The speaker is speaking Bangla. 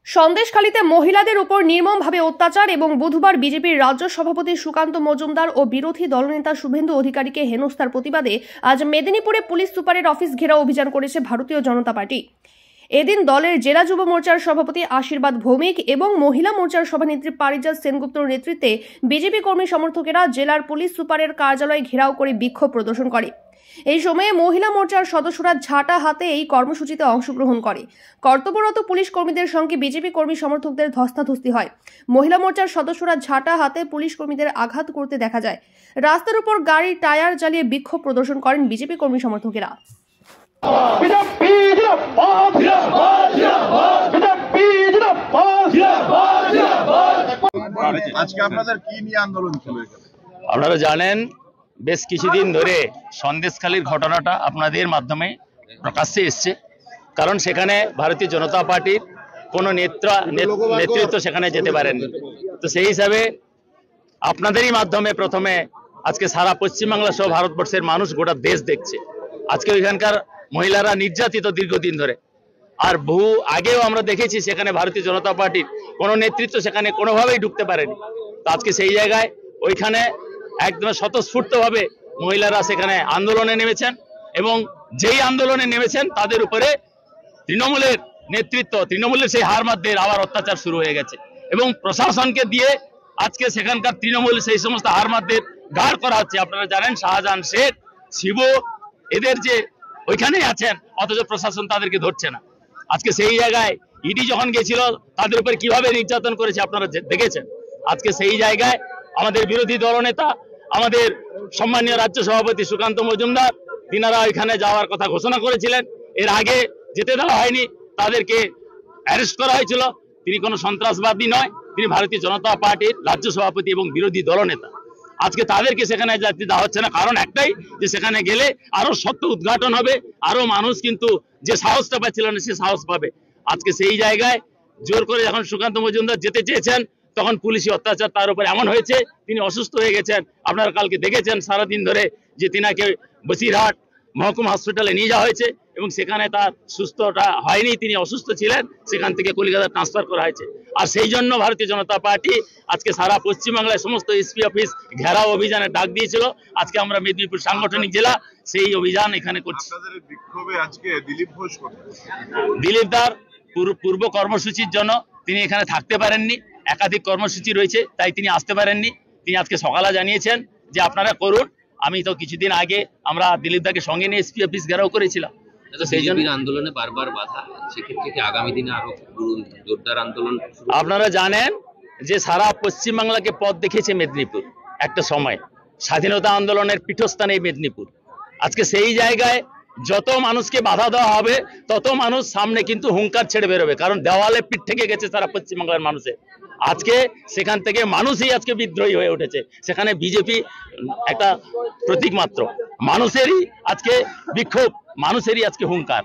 সন্দেশখালীতে মহিলাদের উপর নির্মমভাবে অত্যাচার এবং বুধবার বিজেপির রাজ্য সভাপতি সুকান্ত মজুমদার ও বিরোধী দলনেতা শুভেন্দু অধিকারীকে হেনস্থার প্রতিবাদে আজ মেদিনীপুরে পুলিশ সুপারের অফিস ঘেরাও অভিযান করেছে ভারতীয় জনতা পার্টি। এদিন দলের জেলা যুব মোর্চার সভাপতি আশীর্বাদ ভৌমিক এবং মহিলা মোর্চার সভানেত্রী পারিজাত সেনগুপ্তর নেতৃত্বে বিজেপি কর্মী সমর্থকেরা জেলার পুলিশ সুপারের কার্যালয় ঘেরাও করে বিক্ষোভ প্রদর্শন করে। এই সময়ে মহিলা মোর্চার সদস্যরা ঝাঁটা হাতে এই কর্মসূচিতে অংশগ্রহণ করে। কর্তব্যরত পুলিশ কর্মীদের সঙ্গে বিজেপি কর্মী সমর্থকদের ধস্তাধস্তি হয়। মহিলা মোর্চার সদস্যরা ঝাঁটা হাতে পুলিশ কর্মীদের আঘাত করতে দেখা যায়। রাস্তার উপর গাড়ির টায়ার জ্বালিয়ে বিক্ষোভ প্রদর্শন করেন বিজেপি কর্মী সমর্থকেরা। আজকে আপনাদের কি নিয়ে আন্দোলন ছিল? আপনারা জানেন বেশ কিছুদিন ধরে সন্দেশখালীর ঘটনাটা আপনাদের মাধ্যমে প্রকাশ্যে এসছে, কারণ সেখানে ভারতীয় জনতা পার্টির কোনো নেতৃত্ব সেখানে যেতে পারেননি। তো সেই হিসাবে আপনাদেরই মাধ্যমে প্রথমে আজকে সারা পশ্চিমবাংলা সহ ভারতবর্ষের মানুষ গোটা দেশ দেখছে আজকে ওইখানকার মহিলারা নির্যাতিত দীর্ঘদিন ধরে। আর বহু আগেও আমরা দেখেছি সেখানে ভারতীয় জনতা পার্টির কোনো নেতৃত্ব সেখানে কোনোভাবেই ঢুকতে পারেনি। তো আজকে সেই জায়গায় ওইখানে একদম স্বতঃস্ফূর্তভাবে মহিলারা সেখানে আন্দোলনে নেমেছেন এবং যেই আন্দোলনে নেমেছেন তাদের উপরে তৃণমূলের নেতৃত্ব, তৃণমূলের সেই হারমাতদের আবার অত্যাচার শুরু হয়ে গেছে এবং প্রশাসনকে দিয়ে আজকে সেখানকার তৃণমূল সেই সমস্ত হারমাতদের গাড় করা হচ্ছে। আপনারা জানেন শাহজাহান শেখ, শিব এদের যে ওইখানেই আছেন, অথচ প্রশাসন তাদেরকে ধরছে না। আজকে সেই জায়গায় ইডি যখন গেছিল তাদের উপরে কিভাবে নির্যাতন করেছে আপনারা দেখেছেন। আজকে সেই জায়গায় আমাদের বিরোধী দলনেতা, আমাদের সম্মানীয় রাজ্য সভাপতি সুকান্ত মজুমদার, তিনারা ওইখানে যাওয়ার কথা ঘোষণা করেছিলেন। এর আগে যেতে দেওয়া হয়নি, তাদেরকে অ্যারেস্ট করা হয়েছিল। তিনি কোনো সন্ত্রাসবাদী নয়, তিনি ভারতীয় জনতা পার্টির রাজ্য সভাপতি এবং বিরোধী দলনেতা। আজকে তাদেরকে সেখানে যেতে দেওয়া হচ্ছে না, কারণ একটাই যে সেখানে গেলে আরো সত্য উদ্ঘাটন হবে, আরো মানুষ কিন্তু যে সাহসটা পাচ্ছিল না সে সাহস পাবে। আজকে সেই জায়গায় জোর করে যখন সুকান্ত মজুমদার যেতে চেয়েছেন তখন পুলিশি অত্যাচার তার উপরে এমন হয়েছে তিনি অসুস্থ হয়ে গেছেন। আপনারা কালকে দেখেছেন সারাদিন ধরে যে তিনাকে বসিরহাট মহকুমা হসপিটালে নিয়ে যাওয়া হয়েছে এবং সেখানে তার সুস্থটা হয়নি, তিনি অসুস্থ ছিলেন, সেখান থেকে কলকাতা ট্রান্সফার করা হয়েছে। আর সেই জন্য ভারতীয় জনতা পার্টি আজকে সারা পশ্চিমবাংলায় সমস্ত এসপি অফিস ঘেরাও অভিযানে ডাক দিয়েছিল। আজকে আমরা মেদিনীপুর সাংগঠনিক জেলা সেই অভিযান এখানে করছি। দিলীপ দার পূর্ব কর্মসূচির জন্য তিনি এখানে থাকতে পারেননি, একাধিক কর্মসূচি রয়েছে তাই তিনি আসতে পারেননি। তিনি আজকে সকালে জানিয়েছেন যে আপনারা করুন। আমি তো কিছুদিন আগে আমরা দিলীপ দাকে সঙ্গে নিয়ে এসপি অফিস ঘেরাও করেছিলাম। তো সেই জন্য আন্দোলনে বারবার বাধা, সেক্ষেত্রে কি আগামী দিনে আরো জোরদার আন্দোলন? আপনারা জানেন যে সারা পশ্চিমবাংলাকে পথ দেখিয়েছে মেদিনীপুর, একটা সময় স্বাধীনতা আন্দোলনের পীঠস্থান এই মেদিনীপুর। আজকে সেই জায়গায় যত মানুষকে বাধা দেওয়া হবে তত মানুষ সামনে কিন্তু হুঙ্কার ছেড়ে বেরোবে, কারণ দেওয়ালে পিঠ থেকে গেছে সারা পশ্চিমবাংলার মানুষের। আজকে সেখান থেকে মানুষই আজকে বিদ্রোহী হয়ে উঠেছে, সেখানে বিজেপি একটা প্রতীক মাত্র। মানুষেরই আজকে বিক্ষোভ, মানুষেরই আজকে হুঙ্কার।